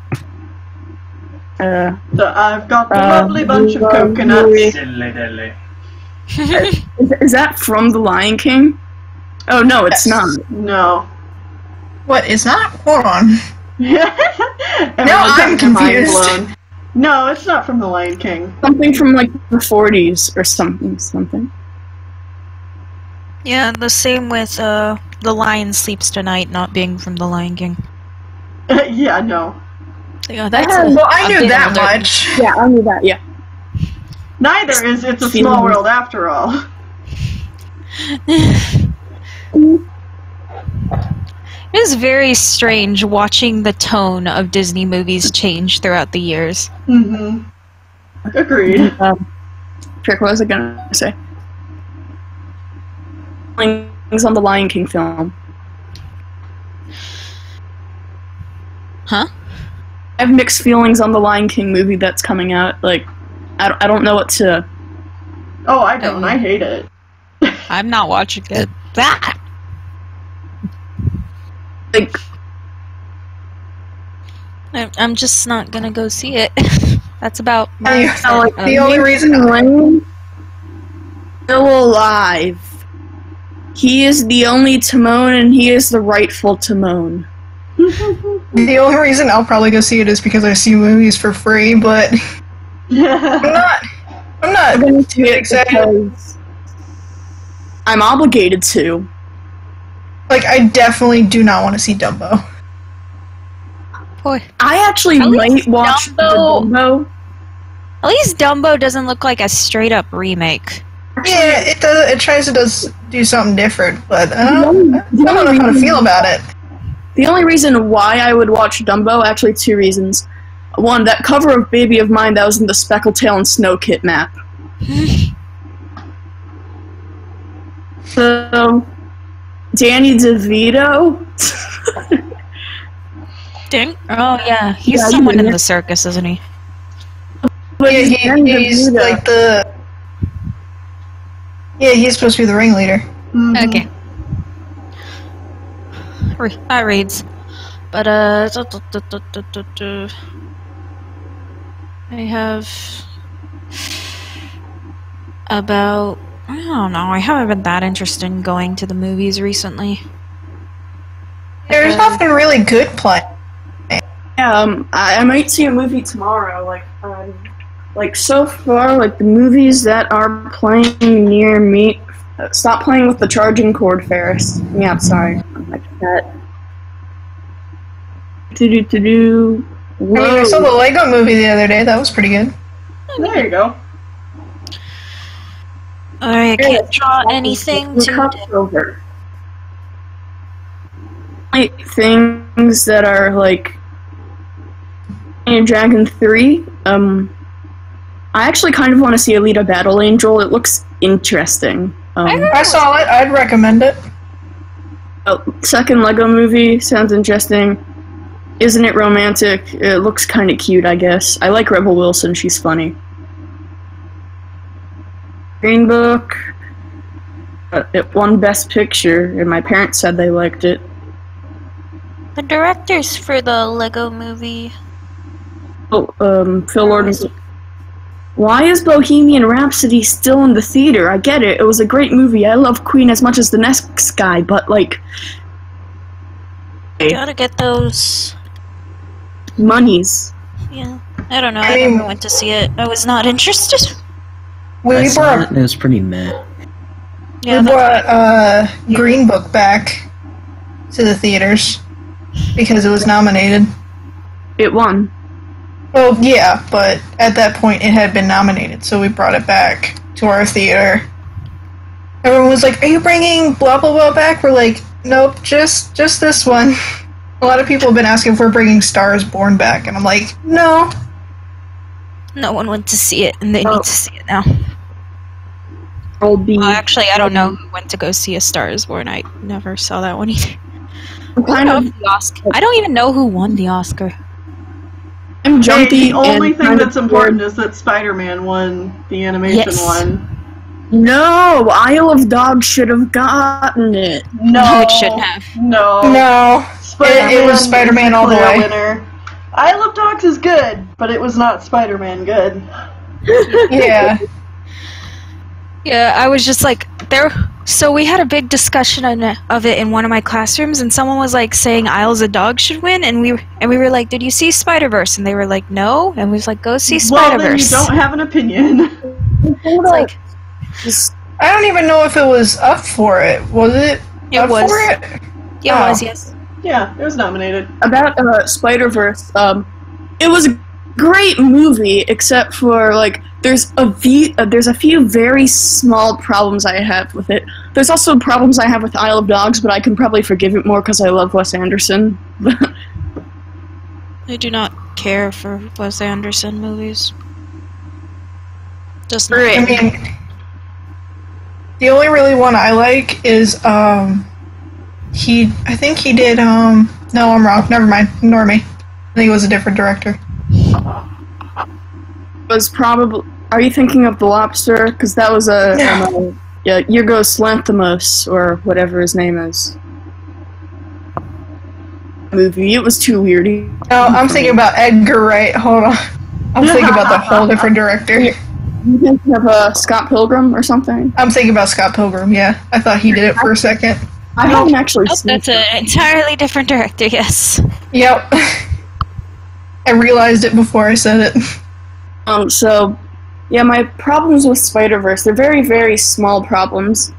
I've got a lovely bunch of coconuts. Is that from The Lion King? Oh no, it's not. No. What? It's not? Hold on. Now I'm confused. No, it's not from The Lion King. Something from like the 40s or something. Yeah, the same with The Lion Sleeps Tonight not being from The Lion King. Yeah, no. Yeah, that's well, I knew that much. Yeah, I knew that, yeah. Neither is It's a Small World After All. It is very strange watching the tone of Disney movies change throughout the years. Mm-hmm. Agreed. Frick, what was I gonna say? Things on the Lion King film. Huh? I have mixed feelings on the Lion King movie that's coming out. Like, I don't know what to... Oh, I don't. I hate it. I'm not watching it. That. Like, I'm just not gonna go see it. That's about the only reason I'm still alive. He is the only Timon, and he is the rightful Timon. The only reason I'll probably go see it is because I see movies for free, but I'm not going to get excited. I'm obligated to. Like, I definitely do not want to see Dumbo. Boy, I actually might watch Dumbo. At least Dumbo doesn't look like a straight-up remake. Yeah, it does. It tries to do something different, but I don't know how to feel about it. The only reason why I would watch Dumbo, actually 2 reasons. One, that cover of Baby of Mine that was in the Speckletail and Snow Kit map. So, Danny DeVito. Ding. Oh yeah, he's Yeah, someone he's in in the circus, isn't he? But Yeah, Danny he's DeVito. like the. Yeah, he's supposed to be the ringleader. Mhm. Okay. That reads. But I have about, I don't know, I haven't been that interested in going to the movies recently. There's nothing really good playing. Yeah, I might see a movie tomorrow. Like so far, like the movies that are playing near me. Stop playing with the charging cord, Ferris. Yeah, sorry. Like that. To-do. I mean, I saw the Whoa. Lego movie the other day. That was pretty good. There you go. I can't draw anything to. Over. Like things that are like in Dragon 3. I actually kind of want to see Alita Battle Angel. It looks interesting. I saw it. I'd recommend it. Second Lego movie sounds interesting. Isn't it romantic? It looks kind of cute, I guess. I like Rebel Wilson. She's funny. Green Book. It won Best Picture, and my parents said they liked it. The directors for the Lego movie. Oh, Phil Lord. Why is Bohemian Rhapsody still in the theater? I get it. It was a great movie. I love Queen as much as the next guy, but like, Gotta get those. monies. Yeah. I don't know. I I mean- never went to see it. I was not interested. I We saw brought it and it was pretty meh. Yeah, we brought Green Book back to the theaters because it was nominated. It won. Well, yeah, but at that point it had been nominated, so we brought it back to our theater. Everyone was like, "Are you bringing blah blah blah back?" We're like, "Nope, just this one." A lot of people have been asking if we're bringing Stars Born back, and I'm like, "No." no one went to see it, and they Oh. need to see it now. Old B. Well, actually, I don't know who went to go see A Star Is Born. I never saw that one either. Kind of. The Oscar. I don't even know who won the Oscar. I'm Hey, jumpy. the only and thing kind that's of important bored. is that Spider-Man won the animation Yes. one. No, Isle of Dogs should have gotten it. No, It shouldn't have. No, No. It was is Spider-Man the all the clear way. Winner. Isle of Dogs is good, but it was not Spider-Man good. Yeah. Yeah, I was just like there. So we had a big discussion of it in one of my classrooms, and someone was like saying Isles of Dogs should win, and we were like, "Did you see Spider-Verse?" And they were like, "No," and we was like, "Go see Well, then you Spider-Verse." don't have an opinion. It's like I don't even know if it was up for it. Was it? it up was. For it? It Oh. was, yes. Yeah, it was nominated. About Spider-Verse, it was a great movie, except for like there's a few very small problems I have with it. There's also problems I have with Isle of Dogs, but I can probably forgive it more because I love Wes Anderson. I do not care for Wes Anderson movies. Just not. I mean, the only really one I like is I think he did no, I'm wrong. Never mind. Ignore me. I think it was a different director. Was probably. Are you thinking of The Lobster? Because that was a yeah, Yorgos Lanthimos or whatever his name is. Movie. It was too weird. No, I'm thinking about Edgar Wright. Hold on. I'm thinking about the whole different director. You thinking of Scott Pilgrim or something? I'm thinking about Scott Pilgrim, yeah. I thought he did it for a second. I haven't actually Oh, seen that's an entirely different director, yes. Yep. I realized it before I said it. So, yeah, my problems with Spider-Verse, they're very, very small problems.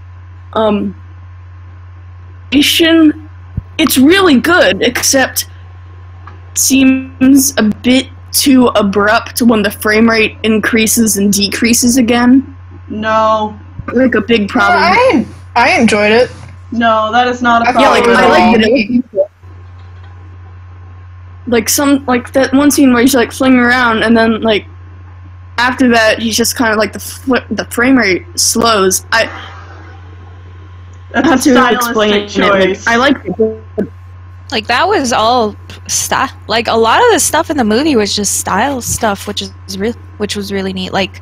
It's really good, except seems a bit too abrupt when the frame rate increases and decreases again. No, Like a big problem. I enjoyed it. no, that is not a I feel problem. like I at all. liked it. Like that one scene where he's like flinging around, and then like after that, he's just kind of like the frame rate slows. That's How a to explain stylistic it? choice. I like it. Like that was all style. Like a lot of the stuff in the movie was just style stuff, which was really neat. Like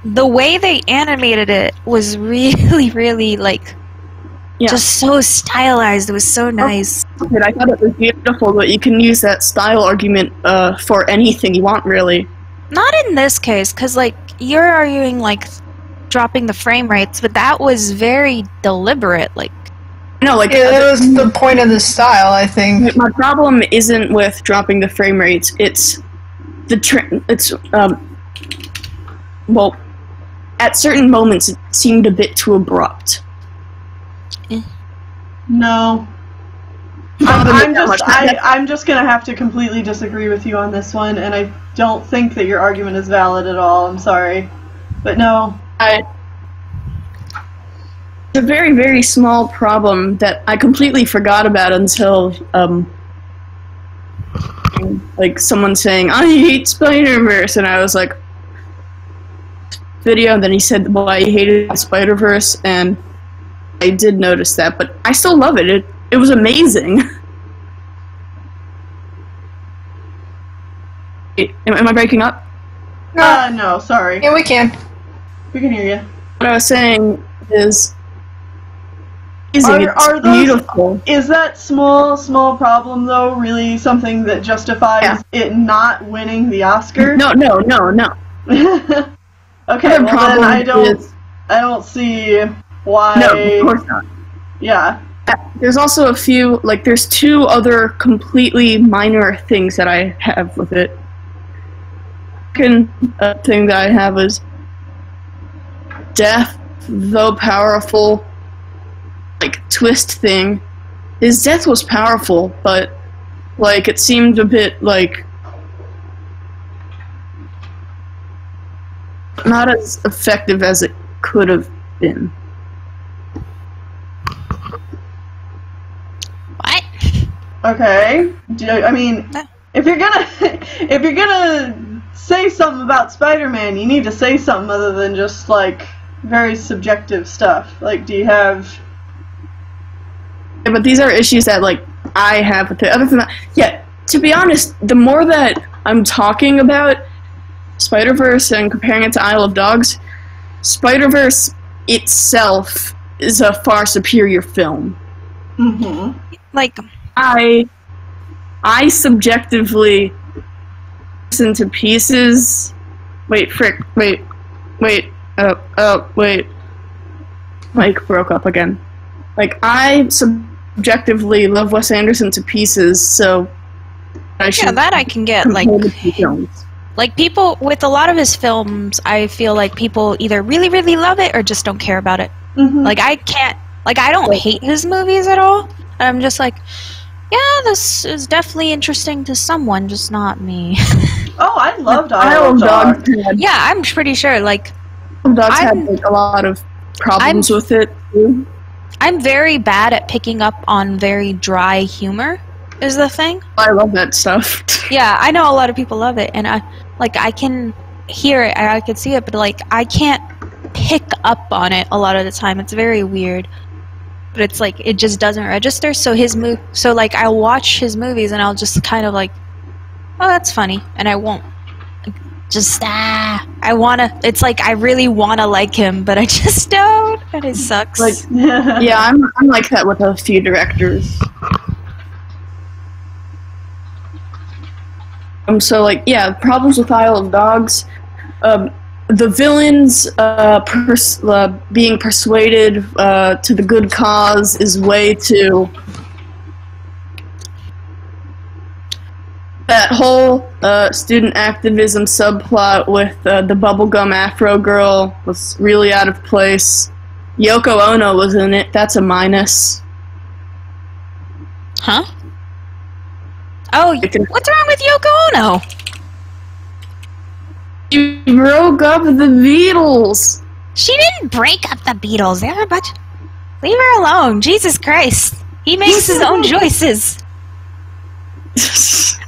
the way they animated it was really, really like just so stylized. It was so nice. I thought it was beautiful, but you can use that style argument for anything you want, really. Not in this case, because like you're arguing like dropping the frame rates, but that was very deliberate. Like. No, like that was the point of the style, I think. My problem isn't with dropping the frame rates. It's well, at certain moments it seemed a bit too abrupt. No. I'm just gonna have to completely disagree with you on this one, and I don't think that your argument is valid at all. I'm sorry, but no. It's a very, very small problem that I completely forgot about until, like, someone saying, I hate Spider-Verse, and I was like, video, and then he said why he hated Spider-Verse, and I did notice that, but I still love it. It was amazing. Am I breaking up? No, sorry. Yeah, we can. We can hear you. What I was saying is... Are those, beautiful. Is that small problem, though, really something that justifies it not winning the Oscar? No. Okay, well then I don't see why... No, of course not. Yeah. There's also a few, like, there's two other completely minor things that I have with it. Second thing that I have is death, though powerful, like, twist thing. His death was powerful, but, like, it seemed a bit, like, not as effective as it could have been. What? Okay. I mean, if you're gonna say something about Spider-Man, you need to say something other than just, like, very subjective stuff. Like, do you have... Yeah, but these are issues that, like, I have with it. Other than that, yeah, to be honest, the more that I'm talking about Spider-Verse and comparing it to Isle of Dogs, Spider-Verse itself is a far superior film. Mm-hmm. Like, I subjectively listen to pieces. Wait. Mike broke up again. Like, I subjectively love Wes Anderson to pieces, so I should... Yeah, that I can get, like people, with a lot of his films, I feel like people either really, really love it or just don't care about it. Mm-hmm. Like, I don't hate his movies at all. I'm just like, yeah, this is definitely interesting to someone, just not me. Oh, I loved Isle of Dogs. Yeah, I'm pretty sure, like... Isle of Dogs had, like, a lot of problems with it, too. I'm very bad at picking up on very dry humor, is the thing. I love that stuff. Yeah, I know a lot of people love it, and I can hear it, I can see it, but, like, I can't pick up on it a lot of the time. It's very weird. But it's like, it just doesn't register, so like, I'll watch his movies, and I'll just kind of like, oh, that's funny, and I won't. It's like, I really wanna like him, but I just don't, and it sucks. Like, yeah, I'm like that with a few directors. So, like, yeah, problems with Isle of Dogs. The villains being persuaded to the good cause is way too... That whole student activism subplot with the bubblegum afro girl was really out of place. Yoko Ono was in it. That's a minus. Huh? Oh, what's wrong with Yoko Ono? She broke up the Beatles. She didn't break up the Beatles. They're a bunch... Leave her alone. Jesus Christ. He makes his own choices.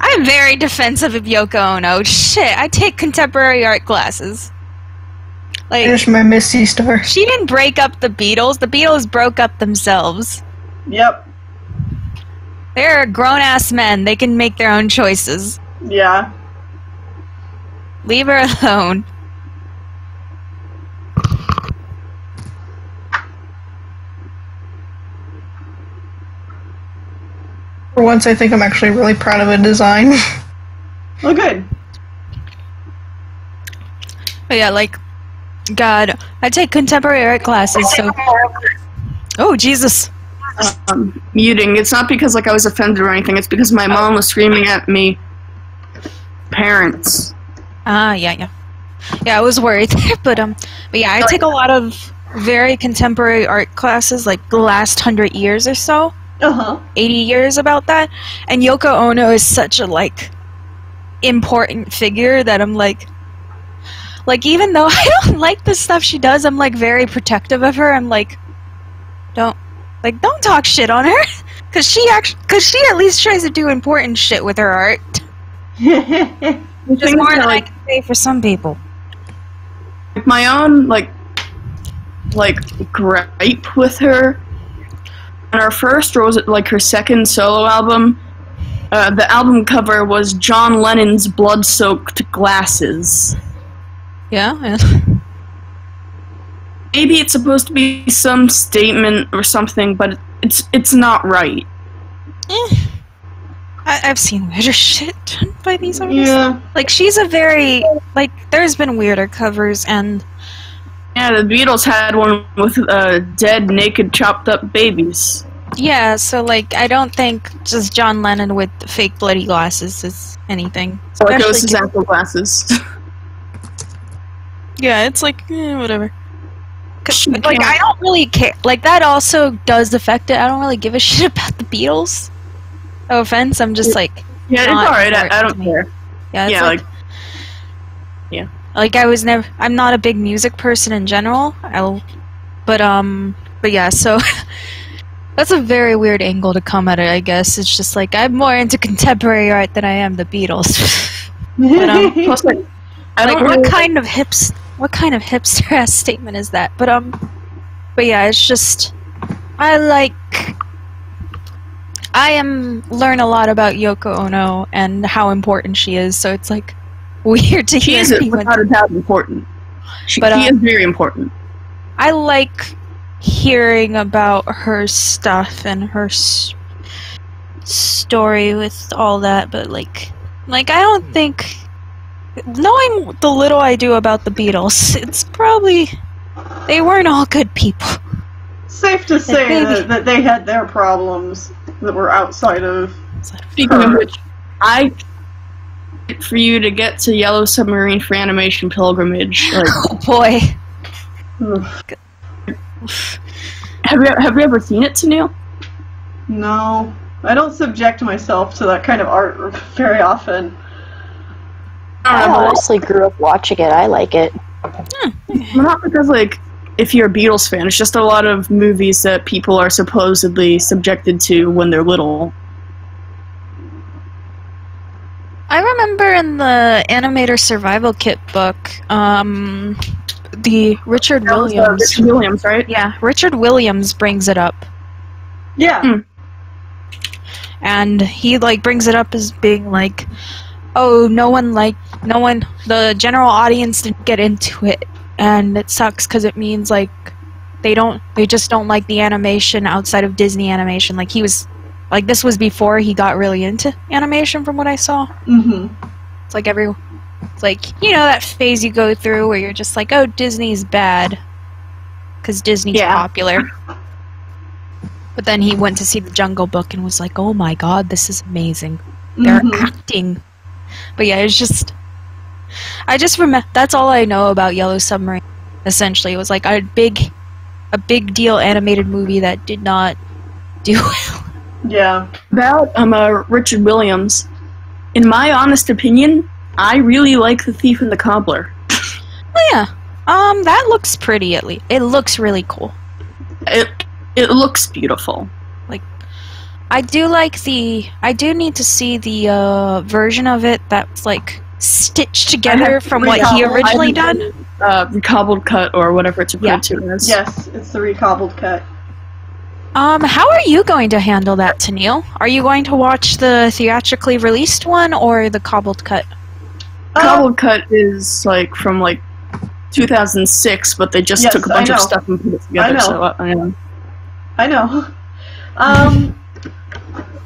I'm very defensive of Yoko Ono. Shit, I take contemporary art classes. Like, Finish my Misty Star. she didn't break up the Beatles. The Beatles broke up themselves. Yep. They're grown-ass men. They can make their own choices. Yeah. Leave her alone. For once, I think I'm actually really proud of a design. Well, good. But yeah, like, God, I take contemporary art classes, so... Oh, Jesus. Muting. It's not because like I was offended or anything. It's because my mom was screaming at me. Parents. Yeah. Yeah, I was worried there, but yeah, I take a lot of very contemporary art classes, like the last 100 years or so. 80 years about that. And Yoko Ono is such a, like, important figure that I'm like, even though I don't like the stuff she does, I'm, like, very protective of her. I'm like, don't talk shit on her. Cause she at least tries to do important shit with her art. Which is more than I can say for some people. My own, like gripe with her. On her first, or was it like her second solo album? The album cover was John Lennon's blood-soaked glasses. Yeah. Maybe it's supposed to be some statement or something, but it's not right. I've seen weirder shit done by these artists. Yeah. Like, she's a very, like, there's been weirder covers, and... Yeah, the Beatles had one with dead, naked, chopped-up babies. Yeah, so, like, I don't think just John Lennon with fake bloody glasses is anything. Or Ghost's Apple glasses. Yeah, it's like, whatever. Like, I don't really care. Like, that also does affect it. I don't really give a shit about the Beatles. No offense, I'm just like... Yeah, it's alright, I don't care. Yeah, it's yeah, like... Yeah. Like, I'm not a big music person in general. But yeah, so... That's a very weird angle to come at it, I guess. It's just like, I'm more into contemporary art than I am the Beatles. But, Plus, like, what kind of hipster-ass statement is that? But yeah, it's just... I learn a lot about Yoko Ono and how important she is, so it's like weird to hear. She is without a doubt important. She is very important. I like hearing about her stuff and her story with all that, but like I don't think, knowing the little I do about the Beatles, it's probably they weren't all good people. Safe to say that they had their problems that were outside of... Speaking of which, I for you to get to Yellow Submarine for Animation Pilgrimage. Like, oh boy. Have you ever seen it, Sunil? No. I don't subject myself to that kind of art very often. I honestly grew up watching it. I like it. Well, not because, like, if you're a Beatles fan, it's just a lot of movies that people are supposedly subjected to when they're little. I remember in the Animator Survival Kit book, the Richard Williams. Richard Williams, right? Yeah, Richard Williams brings it up. Yeah. And he, like, brings it up as being like, oh, the general audience didn't get into it. And it sucks because it means, like, they just don't like the animation outside of Disney animation. Like, this was before he got really into animation from what I saw. Mm-hmm. It's like you know that phase you go through where you're just like, oh, Disney's bad because Disney's popular. But then he went to see The Jungle Book and was like, oh my god, this is amazing. They're acting. But yeah, it's just... I just remember... That's all I know about Yellow Submarine, essentially. It was like a big deal animated movie that did not do well. Yeah. About Richard Williams, in my honest opinion, I really like The Thief and the Cobbler. Oh yeah. That looks pretty, at least. It looks really cool. It looks beautiful. Like, I do need to see the version of it that's like stitched together from what he originally done? Recobbled cut or whatever it's referred to as. Yes, it's the recobbled cut. How are you going to handle that, Tennille? Are you going to watch the theatrically released one or the cobbled cut? Cobbled cut is like from like 2006, but they just took a bunch of stuff and put it together. I know.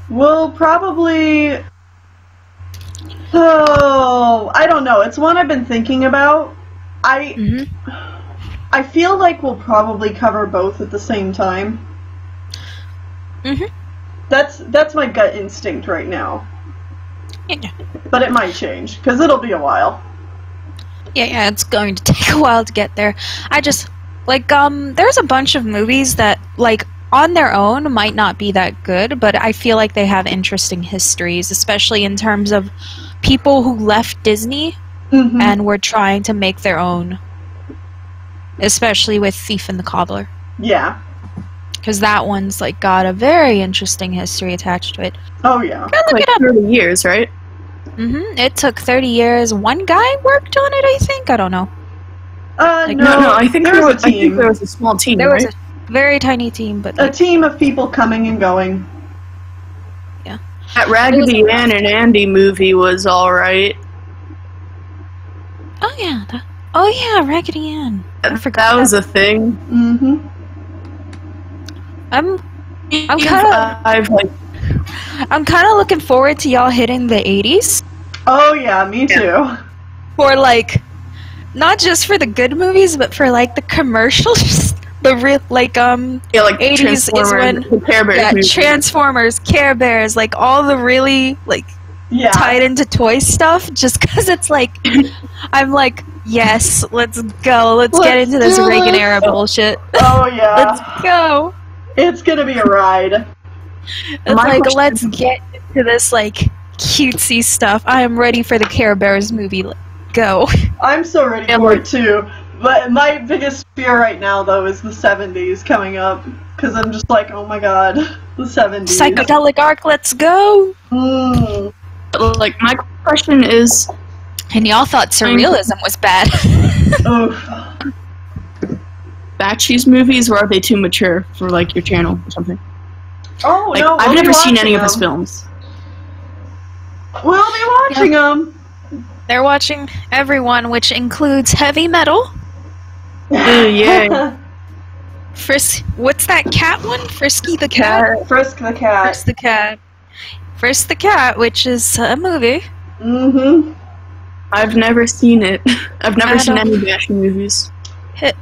We'll probably. Oh, I don't know. It's one I've been thinking about. I feel like we'll probably cover both at the same time. That's my gut instinct right now. Yeah. But it might change, because it'll be a while. Yeah, it's going to take a while to get there. I just, like, there's a bunch of movies that, like, on their own might not be that good, but I feel like they have interesting histories, especially in terms of people who left Disney and were trying to make their own. Especially with Thief and the Cobbler. Yeah. Because that one's, like, got a very interesting history attached to it. Oh, yeah. Look like it up. 30 years, right? It took 30 years. One guy worked on it, I think? I don't know. No, I think there was a team. I think there was a small team, There was a very tiny team, but... A team of people coming and going. Yeah. That Raggedy Ann and Andy movie was alright. Oh, yeah. Raggedy Ann. I forgot that was a thing. I'm kind of looking forward to y'all hitting the 80s. Oh yeah, me too. For like, not just for the good movies, but for like the commercials. The real like 80s is when Transformers, Care Bears, like all the really like tied into toy stuff. Just because it's like, I'm like, yes, let's go, let's get into this Reagan era bullshit. Oh yeah, let's go. It's gonna be a ride. It's like, let's get into this, like, cutesy stuff. I am ready for the Care Bears movie. Go. I'm so ready for it, too. But my biggest fear right now, though, is the 70s coming up. Because I'm just like, oh my god, the 70s. Psychedelic arc, let's go! Like, my question is... And y'all thought surrealism was bad. Bakshi's movies, or are they too mature for like your channel or something? Oh like, no, I've never seen any of his films. We'll be watching them. They're watching everyone, which includes Heavy Metal. Yeah. What's that cat one? Frisky the Cat? Frisk the Cat. Frisk the Cat. Frisk the Cat, which is a movie. I've never seen it. I've never seen any Bakshi movies.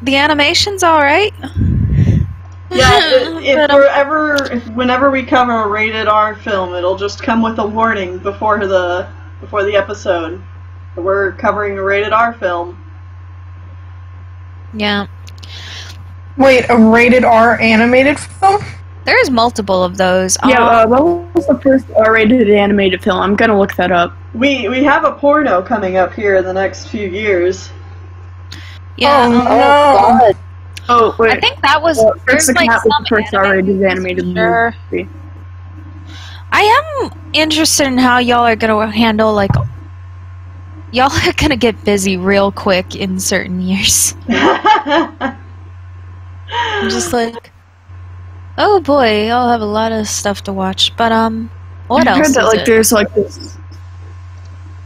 The animation's alright. Yeah, whenever we cover a rated R film, it'll just come with a warning before the episode. We're covering a rated R film. Yeah. Wait, a rated R animated film? There's multiple of those. Yeah, what was the first R-rated animated film? I'm gonna look that up. We have a porno coming up here in the next few years. Yeah. Oh, God. Oh, wait. I think that was Frisk the Cat was the first R-rated animated movie. I am interested in how y'all are gonna handle, like, y'all are gonna get busy real quick in certain years. I'm just like, oh boy, y'all have a lot of stuff to watch. But what else? I heard that is like there's like this,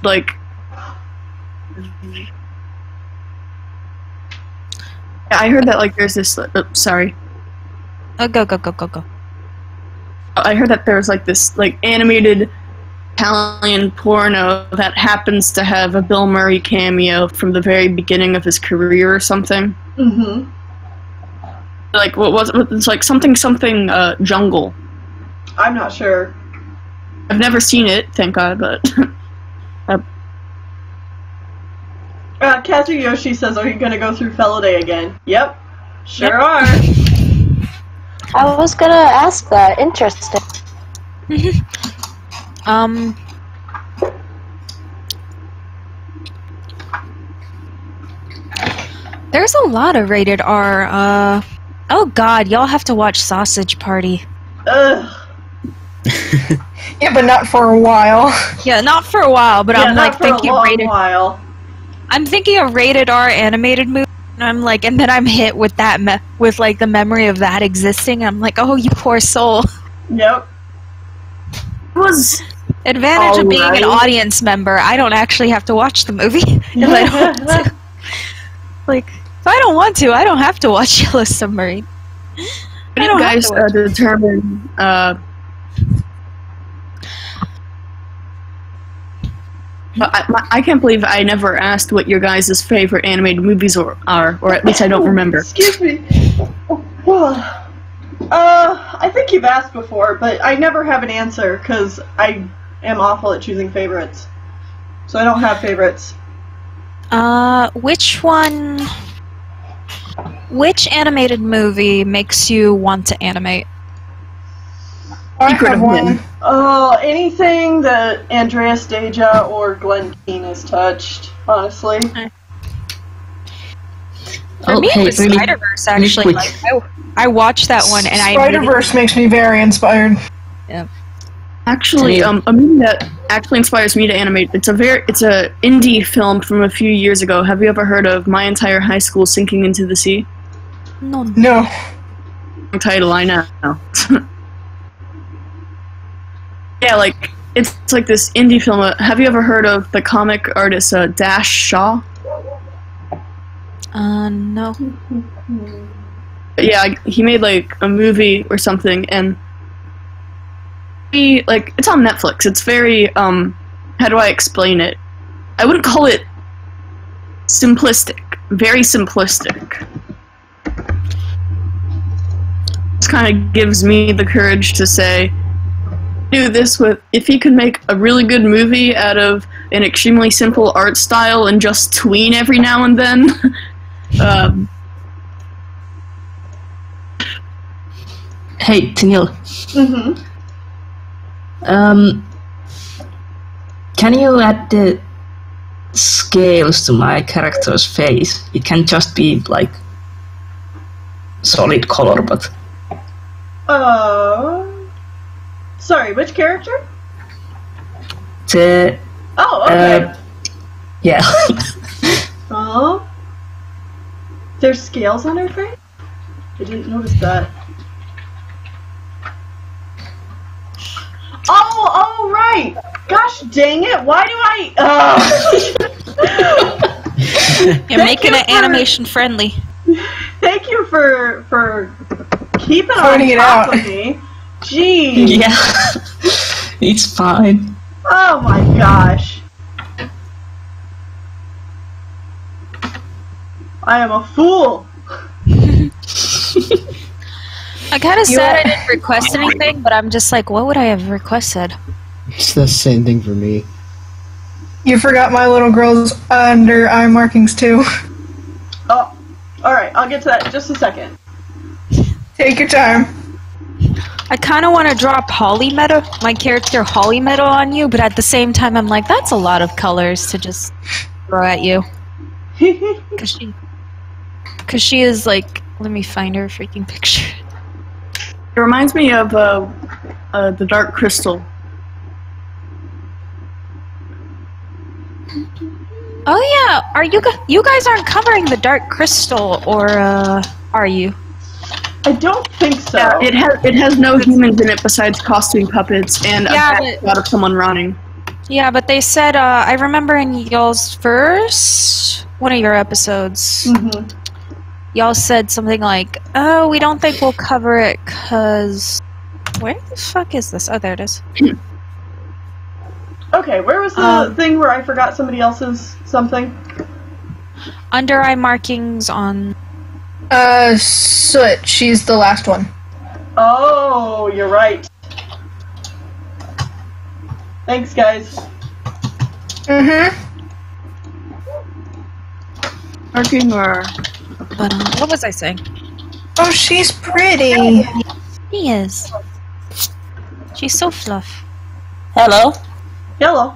like. I heard that like there's this. Sorry. Oh, go. I heard that there's like this like animated Italian porno that happens to have a Bill Murray cameo from the very beginning of his career or something. Like what was it? It's like something jungle. I'm not sure. I've never seen it, thank God, but. Kazuyoshi says, are you gonna go through Feliday again? Yep. Sure are. I was gonna ask that. Interesting. There's a lot of rated R, oh god, y'all have to watch Sausage Party. Ugh. Yeah, but not for a while. Yeah, not for a while, but Yeah, I'm not like for a thinking long rated. while. I'm thinking of rated R animated movie, and I'm like, and then I'm hit with that with like the memory of that existing. I'm like, oh, you poor soul. Yep. It was Advantage of being an Alright. audience member, I don't actually have to watch the movie if I don't want to. Like, if I don't want to, I don't have to watch Yellow Submarine. How do I you don't have guys to watch it. determine? I can't believe I never asked what your guys' favorite animated movies are, or at least I don't remember. Excuse me. I think you've asked before, but I never have an answer because I am awful at choosing favorites. So I don't have favorites. Which animated movie makes you want to animate? I Secret have of one. Men. Oh, anything that Andreas Deja or Glenn Keane has touched, honestly. For me, it was really- Spider-Verse, actually. quick. Like, I watched that one, and Spider-Verse makes me very inspired. Actually, a movie that actually inspires me to animate. It's a indie film from a few years ago. Have you ever heard of My Entire High School Sinking into the Sea? No. No. Wrong title, I know. Yeah, like it's like this indie film. Have you ever heard of the comic artist Dash Shaw? No. Yeah, he made like a movie or something, and it's on Netflix. It's very how do I explain it? I wouldn't call it simplistic. Very simplistic. This kind of gives me the courage to say, do this with. If he could make a really good movie out of an extremely simple art style and just tween every now and then. Hey, Tennille. Mm-hmm. Can you add the scales to my character's face? It can just be like solid color, but Sorry, which character? the Oh, okay. yeah. Oh. There's scales on her face? I didn't notice that. Oh, right! Gosh dang it, why do I... You're making it animation friendly. Thank you for keeping on Pointing it top out. of me. Jeez. Yeah. It's fine. Oh my gosh. I am a fool. I kind of said I didn't request anything, but I'm just like, what would I have requested? It's the same thing for me. You forgot my little girl's under eye markings too. Oh, alright, I'll get to that in just a second. Take your time. I kind of want to drop Holly Meadow, my character Holly Meadow, on you, but at the same time, I'm like, that's a lot of colors to just throw at you. Because she is like, let me find her freaking picture. It reminds me of the Dark Crystal. Oh yeah, are you guys aren't covering the Dark Crystal, or are you? I don't think so. Yeah, it has no humans in it besides costume puppets and Yeah, a shot of someone running. Yeah, but they said, I remember in y'all's one of your episodes, Mm-hmm. y'all said something like, oh, we don't think we'll cover it because... Where the fuck is this? Oh, there it is. Okay, where was the thing where I forgot somebody else's something? Under eye markings on... Soot. She's the last one. Oh, you're right. Thanks, guys. Mm-hmm. Marking or what was I saying? Oh, she's pretty. She is. She's so fluff. Hello? Hello.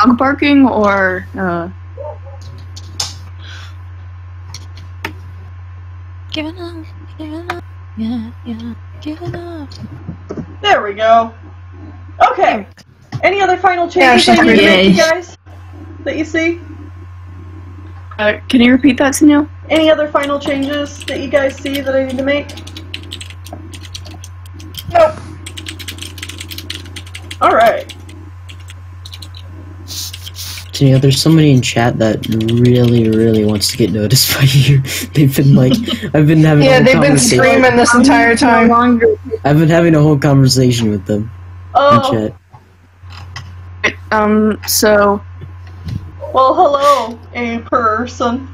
dog barking or Giving up, yeah, giving up. There we go. Okay. Any other final Yeah, changes she's that you need to pretty make, you guys? That you see? Can you repeat that, Sunil? Any other final changes that you guys see that I need to make? Nope. Alright. So, you know, there's somebody in chat that really wants to get noticed by you. They've been like, I've been having a Yeah, whole they've been conversation. screaming this entire time. I've been having a whole conversation with them Oh, in chat. So, well, hello, a person.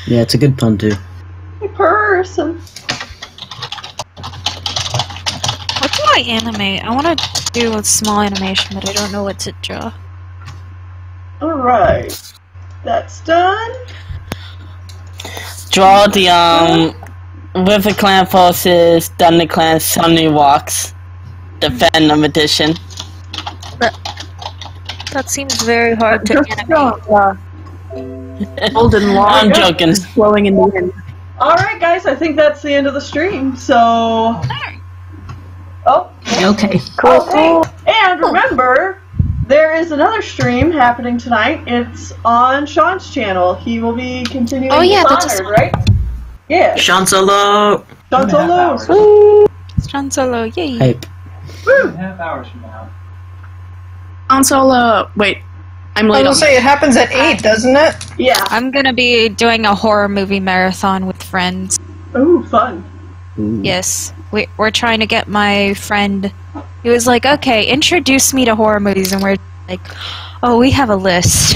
Yeah, it's a good pun too. A person. What do I animate? I want to do a small animation, but I don't know what to draw. Alright. That's done. Draw the with the clan forces, done the clan Summoning Walks, the Phantom edition. That seems very hard to animate. golden law I'm joking. is flowing in the wind. Alright, guys, I think that's the end of the stream, so... Oh, Okay. okay. And remember, there is another stream happening tonight. It's on Sean's channel. He will be continuing Oh, yeah, that's Dishonored, right? Yeah. Sean Solo! Sean Solo. Sean Solo, yay! Hype. Woo. Half-hours from now. On Solo. Wait, I'm I late on was gonna say, it happens at 8, doesn't it? Yeah. I'm gonna be doing a horror movie marathon with friends. Ooh, fun. Ooh. Yes, we're trying to get my friend. He was like, "Okay, introduce me to horror movies," and we're like, "Oh, we have a list."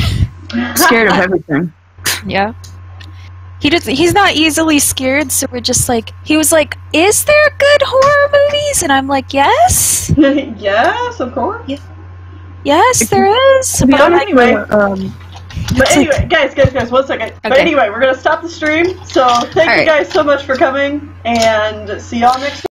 scared of everything. Yeah. He's not easily scared, so we're just like. He was like, "Is there good horror movies?" And I'm like, "Yes, Yes, of course. yes, there is." But But anyway, It's but anyway, guys, 1 second. But Okay. anyway, we're gonna stop the stream. So thank you Alright. guys so much for coming, and see y'all next week.